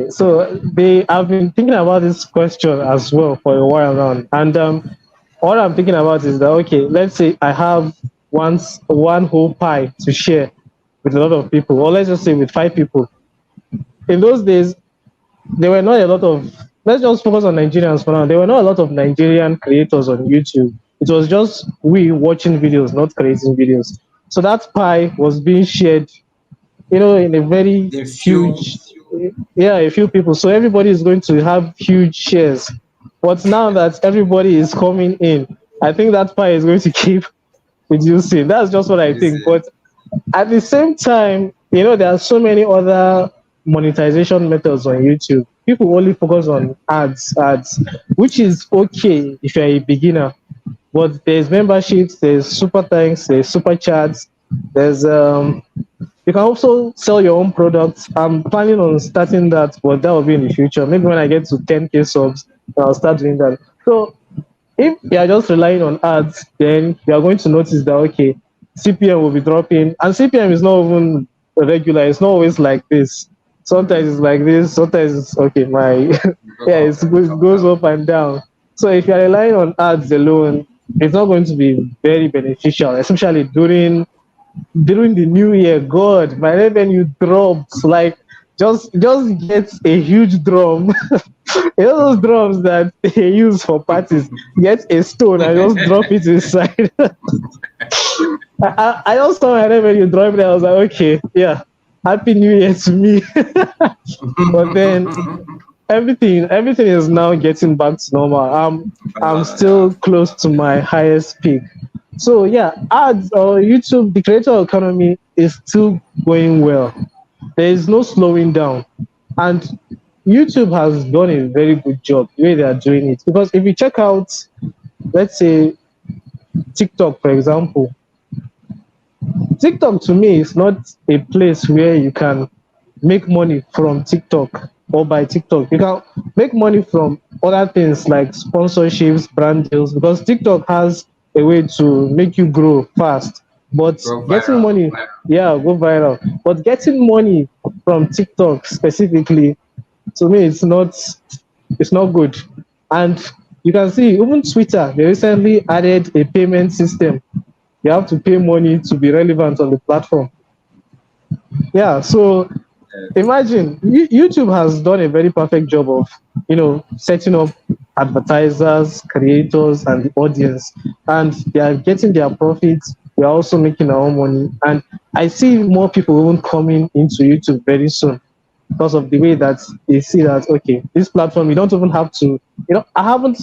So I've been thinking about this question as well for a while now, and what I'm thinking about is that, okay, let's say I have one whole pie to share with a lot of people, or let's just say with 5 people. In those days, there were not a lot of, let's just focus on Nigerians for now. There were not a lot of Nigerian creators on YouTube. It was just we watching videos, not creating videos. So that pie was being shared, in a very The few. huge, yeah, a few people. So everybody is going to have huge shares. But now that everybody is coming in, I think that pie is going to keep reducing. That's just what I Is think. But at the same time, there are so many other monetization methods on YouTube. People only focus on ads, which is okay if you're a beginner. But there's memberships, there's super thanks, there's super chats, there's you can also sell your own products. I'm planning on starting that, but that will be in the future. Maybe when I get to 10K subs, I'll start doing that. So if you are just relying on ads, then you are going to notice that, okay, CPM will be dropping, and CPM is not even regular. It's not always like this. Sometimes it's like this. Sometimes it's okay. It goes up and down. So if you are relying on ads alone, it's not going to be very beneficial, especially during the new year. God, my revenue dropped. Like, just get a huge drum. Those drums that they use for parties. Get a stone and just drop it inside. I just saw my revenue drop it. I was like, okay, yeah, happy new year to me. But then everything is now getting back to normal. I'm still close to my highest peak. So yeah, ads or YouTube, the creator economy is still going well. There is no slowing down. And YouTube has done a very good job the way they are doing it. Because if you check out, let's say, TikTok, for example, TikTok to me is not a place where you can make money from TikTok or by TikTok. You can make money from other things like sponsorships, brand deals, because TikTok has a way to make you grow fast. But Go getting viral. money, yeah, go viral. But getting money from TikTok specifically, to me, it's not good. And you can see even Twitter, they recently added a payment system. You have to pay money to be relevant on the platform. Yeah, so imagine YouTube has done a very perfect job of, setting up advertisers, creators, and the audience, and they are getting their profits. We are also making our own money, and I see more people even coming into YouTube very soon because of the way that they see that, okay, this platform, you don't even have to, I haven't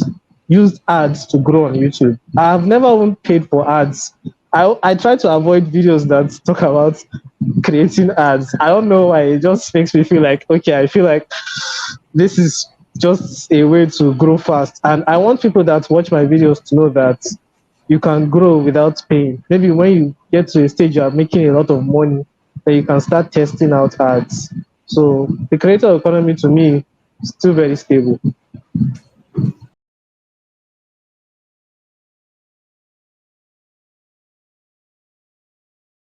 used ads to grow on YouTube. I have never even paid for ads. I try to avoid videos that talk about creating ads. I don't know why. It just makes me feel like, okay, I feel like this is just a way to grow fast. And I want people that watch my videos to know that you can grow without paying. Maybe when you get to a stage you are making a lot of money, then you can start testing out ads. So the creator economy to me is still very stable.